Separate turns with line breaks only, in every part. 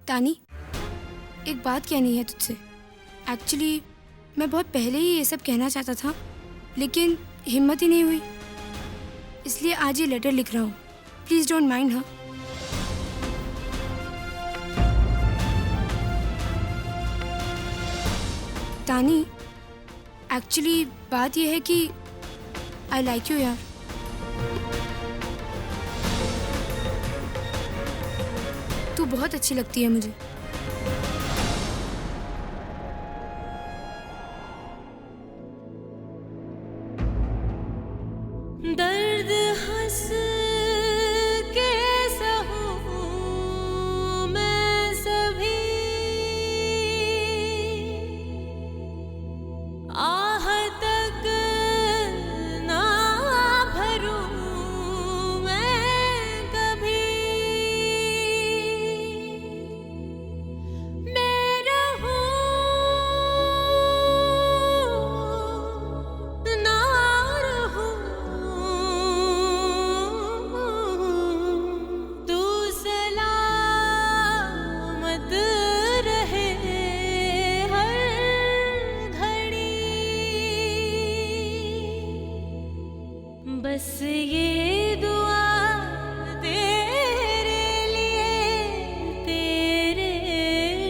तानी, एक बात कहनी है तुझसे। एक्चुअली मैं बहुत पहले ही ये सब कहना चाहता था, लेकिन हिम्मत ही नहीं हुई, इसलिए आज ये लेटर लिख रहा हूँ। Please don't mind. हाँ, तानी, एक्चुअली बात यह है कि आई लाइक यू यार। तू बहुत अच्छी लगती है मुझे।
दर्द हंस के सहूं मैं सभी, आह तक ना भरूं मैं कभी। मैं रहूं ना रहूं, तू सलामत रहे हर घड़ी। बस ये दुआ तेरे लिए, तेरे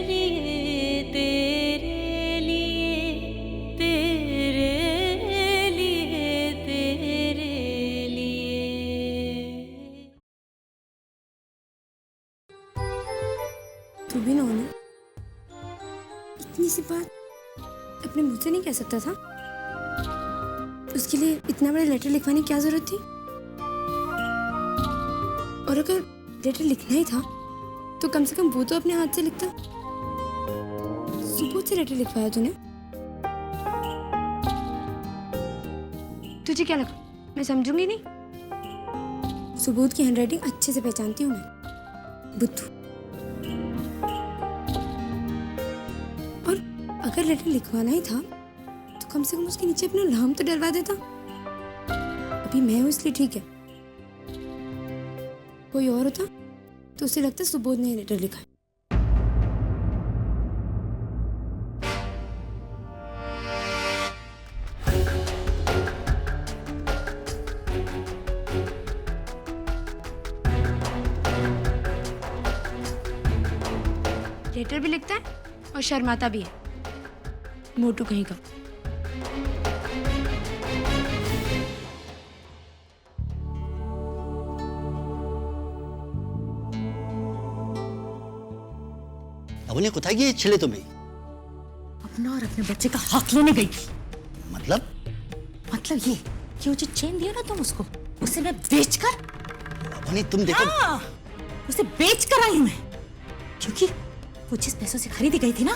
लिए, तेरे लिए, तेरे लिए, तेरे लिए।
तू भी ना होना, इतनी सी बात अपने मुंह से नहीं कह सकता था? उसके लिए इतना बड़ा लेटर लिखवाने की क्या जरूरत थी? और अगर लेटर लिखना ही था तो कम से कम वो तो अपने हाथ से लिखता। सुबोध से लेटर लिखवाया तूने? तुझे क्या लगा मैं समझूंगी नहीं? सुबोध की हैंडराइटिंग अच्छे से पहचानती हूँ मैं, बुद्धू। और अगर लेटर लिखवाना ही था तो कम से कम उसके नीचे अपना नाम तो डलवा देता। अभी मैं हूं इसलिए ठीक है, कोई और होता तो उसे लगता सुबोध ने लेटर लिखा है। लेटर भी लिखता है और शर्माता भी है, मोटू कहीं का।
अब उन्हें कुत्ता ये छिले तुम्हें?
अपना और अपने बच्चे का हक लेने गई थी।
मतलब
ये कि वो जो चेन दिया ना तुम उसको, उसे मैं बेचकर,
अबनी तुम देखो।
हाँ, उसे बेचकर आई मैं, क्योंकि वो जिस पैसों से खरीदी गई थी ना,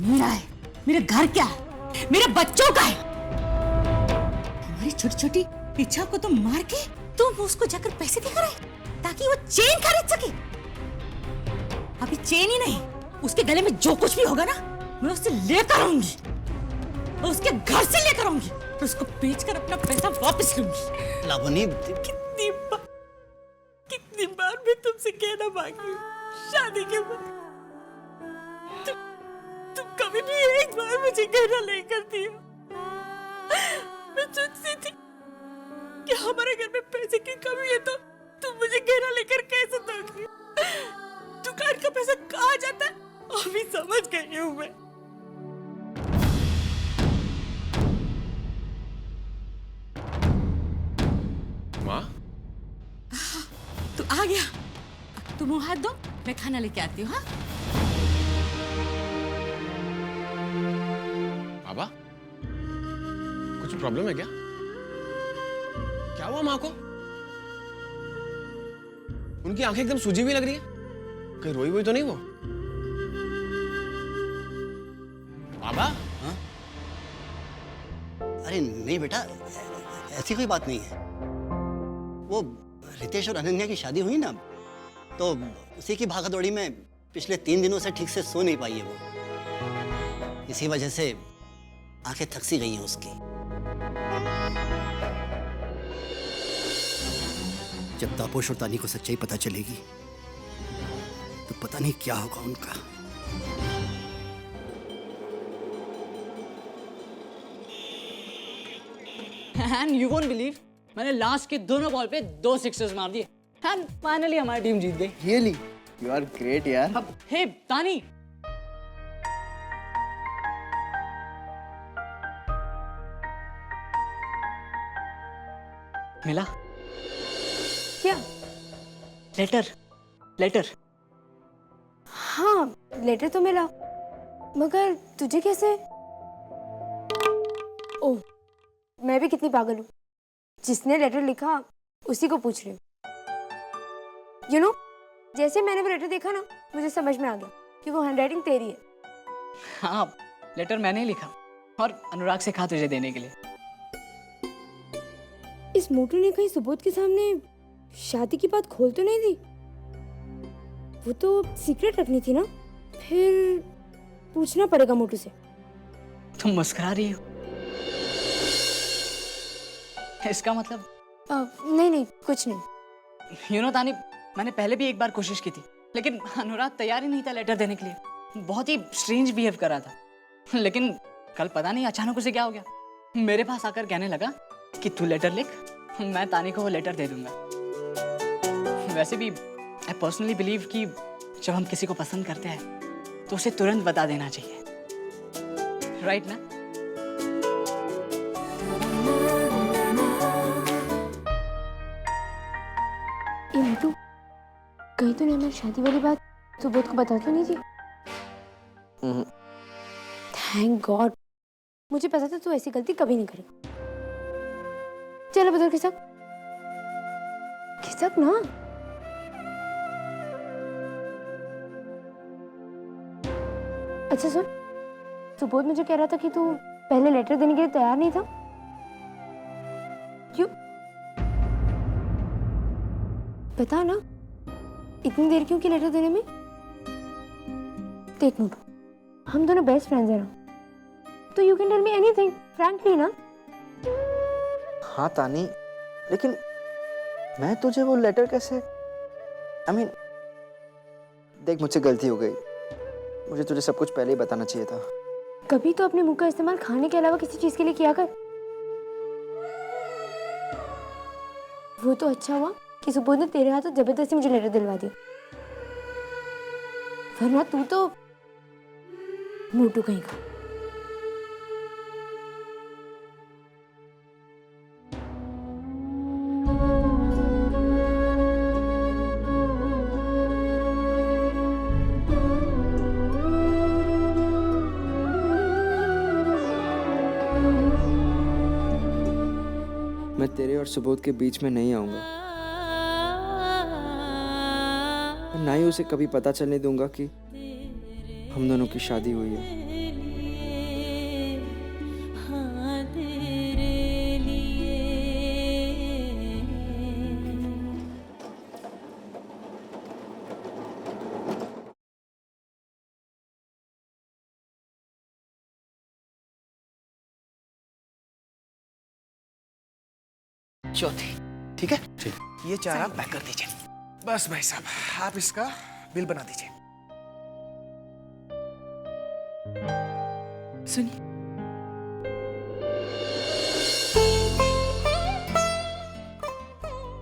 मेरा है, मेरे घर क्या है, मेरे बच्चों का है। हमारी छोटी छोटी इच्छा को तुम मार के तुम उसको जाकर पैसे देकर आए ताकि वो चेन खरीद सके। अभी चेन ही नहीं, उसके गले में जो कुछ भी होगा ना, मैं उससे लेकर आऊंगी, उसके घर से लेकर आऊंगी, और उसको बेचकर अपना पैसा वापस लूंगी।
लावनी,
कितनी बार मैं तुमसे कहना मांगी हूँ, शादी के बाद तुम कभी भी एक बार मुझे कहना नहीं करती हो। मैं सोचती थी कि हमारे घर में पैसे की कमी है तो तुम मुझे कहना लेकर कैसे दोगी। दुकान का पैसा कहाँ जाता है अभी समझ गई हूँ मैं।
माँ,
तू आ गया, तुम मुंह हाथ दो, मैं खाना लेके आती हूँ। हाँ
बाबा, कुछ प्रॉब्लम है क्या? क्या हुआ माँ को? उनकी आंखें एकदम सूजी हुई लग रही है। कहीं रोई हुई तो नहीं वो? बाबा?
हाँ? अरे नहीं बेटा, ऐसी कोई बात नहीं है। वो रितेश और अनन्या की शादी हुई ना, तो उसी की भागदौड़ी में पिछले 3 दिनों से ठीक से सो नहीं पाई है वो। इसी वजह से आंखें थक सी गई हैं उसकी। जब तापोश और तानी को सच्चाई पता चलेगी तो पता नहीं क्या होगा उनका।
And you won't believe, मैंने लास्ट के दोनों बॉल पे 2 सिक्सेस मार दिए and फाइनली हमारी टीम जीत गई।
रियली यू आर ग्रेट यार।
अब हे तानी, मिला
क्या?
लेटर।
हाँ, लेटर तो मिला, मगर तुझे कैसे? ओह, मैं भी कितनी पागल हूँ, जिसने लेटर लिखा उसी को पूछ रही हूँ। यू नो, जैसे मैंने वो लेटर देखा ना, मुझे समझ में आ गया कि वो हैंडराइटिंग तेरी है।
हाँ, लेटर मैंने ही लिखा और अनुराग से कहा तुझे देने के लिए।
इस मोटू ने कहीं सुबोध के सामने शादी की बात खोल तो नहीं दी? वो तो सीक्रेट रखनी थी ना। फिर पूछना पड़ेगा मोटू से।
तुम मुस्कुरा रही हो, इसका मतलब?
नहीं, कुछ नहीं।
यू नो तानी, मैंने पहले भी एक बार कोशिश की थी, लेकिन अनुराग तैयार ही नहीं था लेटर देने के लिए। बहुत ही स्ट्रेंज बिहेव कर रहा था। लेकिन कल पता नहीं अचानक उसे क्या हो गया, मेरे पास आकर कहने लगा कि तू लेटर लिख, मैं तानी को वो लेटर दे दूंगा। वैसे भी आई पर्सनली बिलीव कि जब हम किसी को पसंद करते हैं तो उसे तुरंत बता देना चाहिए, राइट ना?
ये मोटू, कहीं तो नहीं हमारी शादी वाली बात सुबोध को बता तो नहीं थी? थैंक गॉड, मुझे पता था तू ऐसी गलती कभी नहीं करेगा। चलो बदल खिसक ना। अच्छा सुन, सुबोध मुझे कह रहा था कि तू पहले लेटर देने के लिए तैयार नहीं था। क्यों बता ना, इतनी देर क्यों की लेटर देने में? देख मोटू, हम दोनों बेस्ट फ्रेंड्स हैं ना, तो you can tell me anything frankly ना।
हाँ तानी, लेकिन मैं तुझे वो लेटर कैसे? I mean, देख मुझसे गलती हो गई, मुझे तुझे सब कुछ पहले ही बताना चाहिए था।
कभी तो अपने मुंह का इस्तेमाल खाने के अलावा किसी चीज के लिए किया कर। वो तो अच्छा हुआ कि सुबोध ने तेरे हाथों जबरदस्ती मुझे लेटर दिलवा दिया, वरना तू तो मोटू कहीं का।
मैं तेरे और सुबोध के बीच में नहीं आऊंगा, और ना ही उसे कभी पता चलने दूंगा कि हम दोनों की शादी हुई है।
चौथी, ठीक है? ये 4 आप पैक कर दीजिए। बस भाई साहब, आप इसका बिल बना दीजिए।
सुनिए,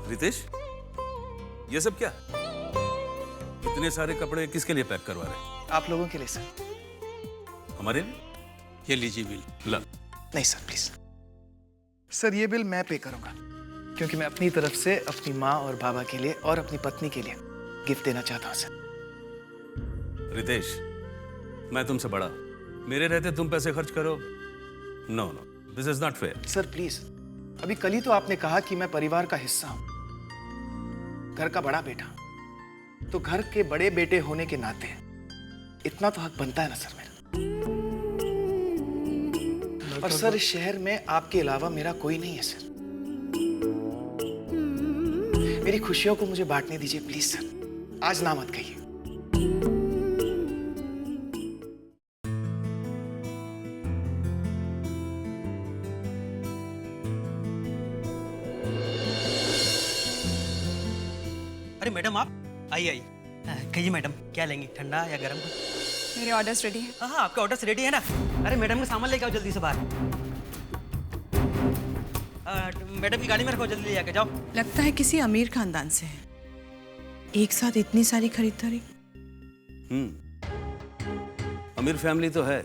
रितेश, ये सब क्या? इतने सारे कपड़े किसके लिए पैक करवा रहे हैं?
आप लोगों के लिए सर।
हमारे लिए? ये लीजिए बिल। ला।
नहीं सर, प्लीज सर, ये बिल मैं पे करूंगा, क्योंकि मैं अपनी तरफ से अपनी माँ और बाबा के लिए और अपनी पत्नी के लिए गिफ्ट देना चाहता हूँ सर।
रितेश, मैं तुमसे बड़ा, मेरे रहते तुम पैसे खर्च करो? No, this is not fair.
Sir please, अभी कल ही तो आपने कहा कि मैं परिवार का हिस्सा हूं, घर का बड़ा बेटा, तो घर के बड़े बेटे होने के नाते इतना तो हक बनता है ना सर मेरा। और सर, इस शहर में आपके अलावा मेरा कोई नहीं है सर। मेरी खुशियों को मुझे बांटने दीजिए प्लीज सर, आज ना मत कहिए।
अरे मैडम, आप आइए आइए। कहिए मैडम, क्या लेंगी, ठंडा या गर्म?
मेरे ऑर्डर्स रेडी हैं।
हाँ, आपका ऑर्डर रेडी है ना? अरे मैडम का सामान लेके आओ जल्दी से बाहर। मैडम की गाड़ी में रखो, जल्दी ले आके जाओ।
लगता है किसी अमीर खानदान से है, एक साथ इतनी सारी खरीदारी।
अमीर फैमिली तो है,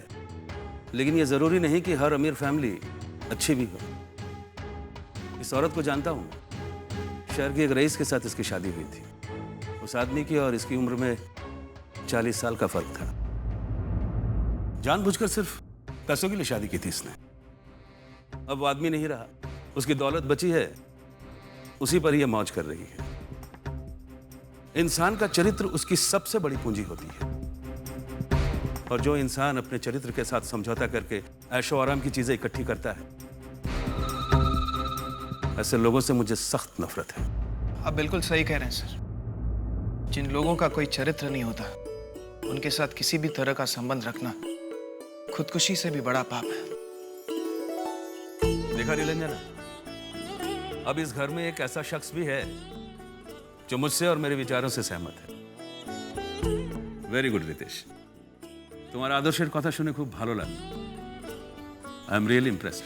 लेकिन ये जरूरी नहीं कि हर अमीर फैमिली अच्छी भी हो। इस औरत को जानता हूँ, शहर के एक रईस के साथ इसकी शादी हुई थी। उस आदमी की और इसकी उम्र में 40 साल का फर्क था। जानबूझकर सिर्फ पैसों के लिए शादी की थी इसने। अब वो आदमी नहीं रहा, उसकी दौलत बची है, उसी पर ये मौज कर रही है। इंसान का चरित्र उसकी सबसे बड़ी पूंजी होती है, और जो इंसान अपने चरित्र के साथ समझौता करके ऐशो आराम की चीजें इकट्ठी करता है, ऐसे लोगों से मुझे सख्त नफरत है।
आप बिल्कुल सही कह रहे हैं सर। जिन लोगों का कोई चरित्र नहीं होता, उनके साथ किसी भी तरह का संबंध रखना खुदकुशी से भी बड़ा पाप है।
देखा निरंजना, अब इस घर में एक ऐसा शख्स भी है जो मुझसे और मेरे विचारों से सहमत है। वेरी गुड रितेश, तुम्हारा आदर्शेर कथा शुने खूब भालो लागलो। I am really impressed.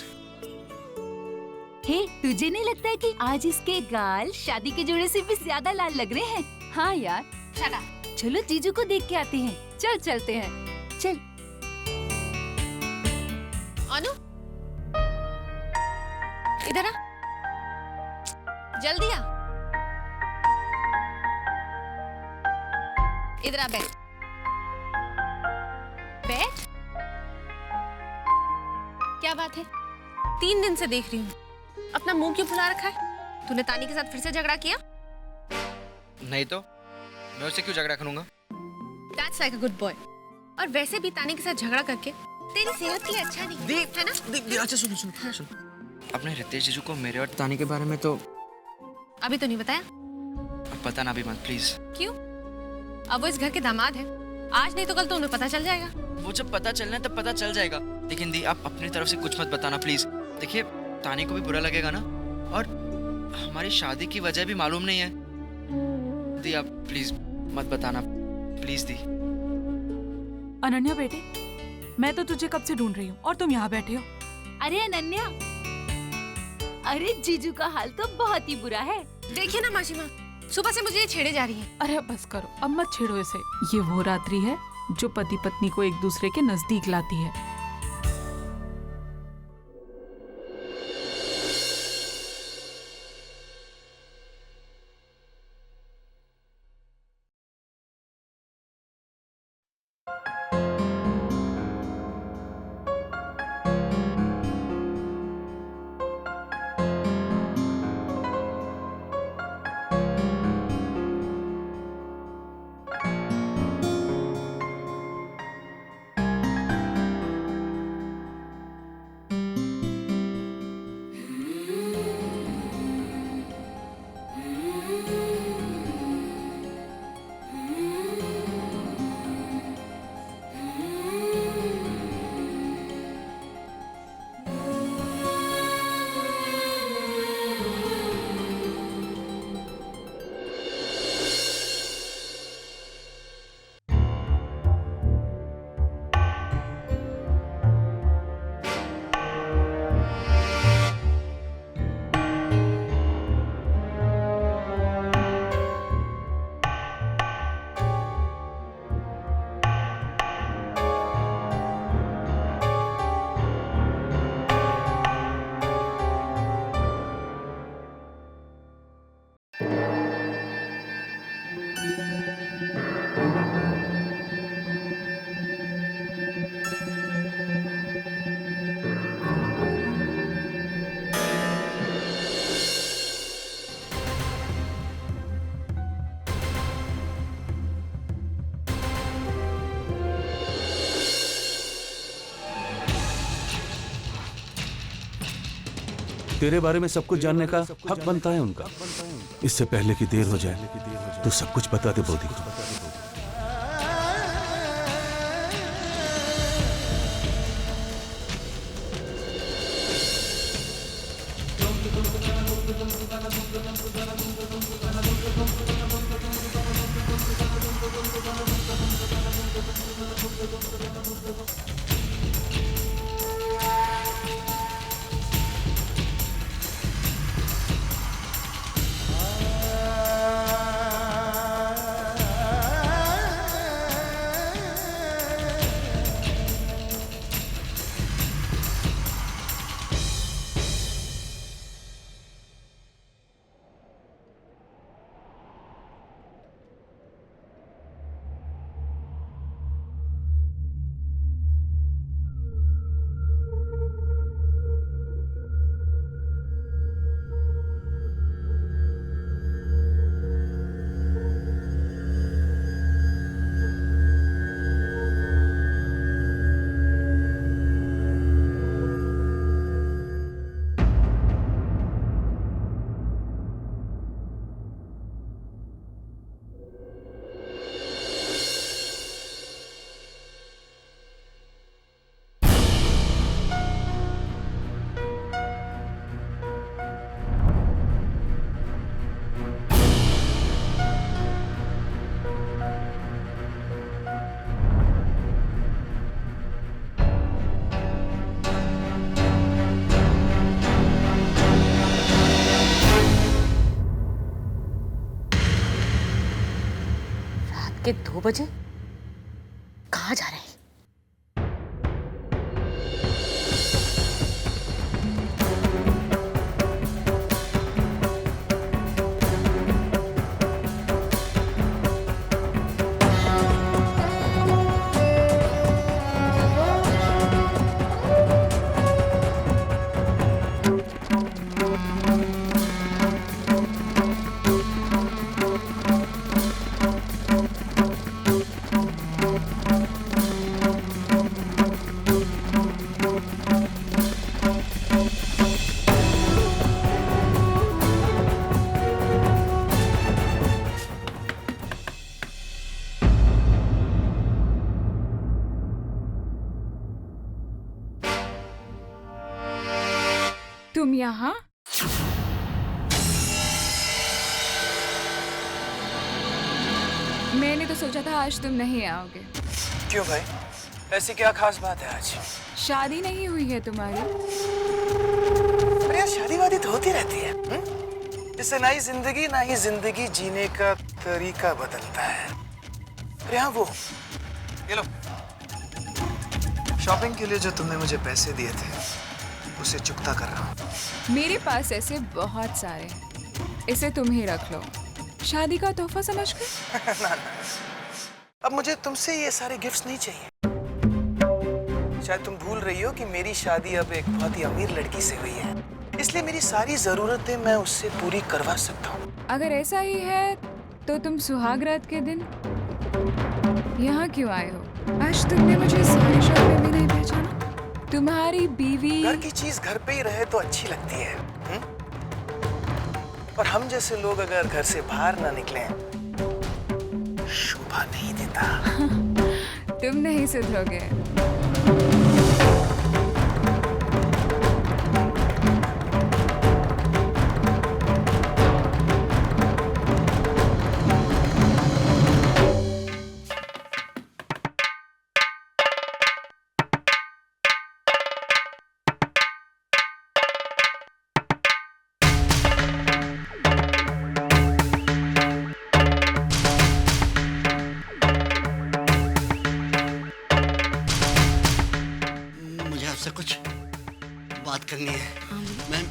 Hey, तुझे नहीं लगता है कि आज इसके गाल शादी के जोड़े से भी ज्यादा लाल लग रहे हैं? हाँ यार, चलो जीजू को देख के आते हैं। चल चलते हैं, चल।
अनु, इधर आ, जल्दी आ, इधर आ, बैठ बैठ। क्या बात है, 3 दिन से देख रही हूँ, अपना मुंह क्यों फुला रखा है? तूने तानी के साथ फिर से झगड़ा किया?
नहीं तो मैं उससे क्यों झगड़ा करूंगा?
That's like a good boy। और वैसे भी तानी के साथ झगड़ा करके तेरी सेहत के लिए अच्छा नहीं है ना?
अच्छा सुनो। अपने रितेश जीजू को मेरे और तानी के बारे में तो
अभी तो नहीं बताया।
अब पता ना भी मत प्लीज।
क्यों? अब वो इस घर के दामाद है, आज नहीं तो कल तो उन्हें पता चल जाएगा।
वो जब पता चलना है तब पता चल जाएगा, लेकिन दी आप अपनी तरफ से कुछ मत बताना प्लीज। देखिए तानी को भी बुरा लगेगा ना, और हमारी शादी की वजह भी मालूम नहीं है। दी आप प्लीज मत बताना, प्लीज दी।
अनन्या बेटे, मैं तो तुझे कब से ढूंढ रही हूँ और तुम यहाँ बैठे हो।
अरे अनन्या, अरे जीजू का हाल तो बहुत ही बुरा है।
देखिए ना मासी माँ, सुबह से मुझे ये छेड़े जा रही है।
अरे बस करो, अब मत छेड़ो इसे। ये वो रात्रि है जो पति पत्नी को एक दूसरे के नजदीक लाती है।
तेरे बारे में सब कुछ जानने का हक बनता है उनका। इससे पहले कि देर हो जाए तो सब कुछ बता दे बोधी।
रात के 2 बजे कहाँ जा रहे हैं?
तुम यहाँ? मैंने तो सोचा था आज तुम नहीं आओगे।
क्यों भाई, ऐसी क्या खास बात है आज?
शादी नहीं हुई है तुम्हारी?
अरे यार, शादी वादी तो होती रहती है। इससे ना ही जिंदगी जीने का तरीका बदलता है। अरे हाँ, वो ये लो, शॉपिंग के लिए जो तुमने मुझे पैसे दिए थे उसे चुकता कर रहा हूँ।
मेरे पास ऐसे बहुत सारे हैं, इसे तुम ही रख लो, शादी का तोहफा समझकर।
ना, अब मुझे तुमसे ये सारे गिफ्ट्स नहीं चाहिए। शायद तुम भूल रही हो कि मेरी शादी अब एक बहुत ही अमीर लड़की से हुई है, इसलिए मेरी सारी जरूरतें मैं उससे पूरी करवा सकता हूँ।
अगर ऐसा ही है तो तुम सुहाग रात के दिन यहाँ क्यों आए हो? आज तुमने मुझे सारी शॉप में भी नहीं पहचाना। तुम्हारी बीवी।
घर की चीज घर पे ही रहे तो अच्छी लगती है। और हम जैसे लोग अगर घर से बाहर ना निकले शोभा नहीं देता।
तुम नहीं सुधरोगे।
आपसे कुछ बात करनी है। मैं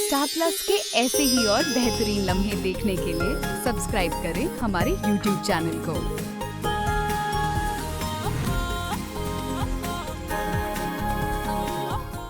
स्टार प्लस के ऐसे ही और बेहतरीन लम्हे देखने के लिए सब्सक्राइब करें हमारे YouTube चैनल को।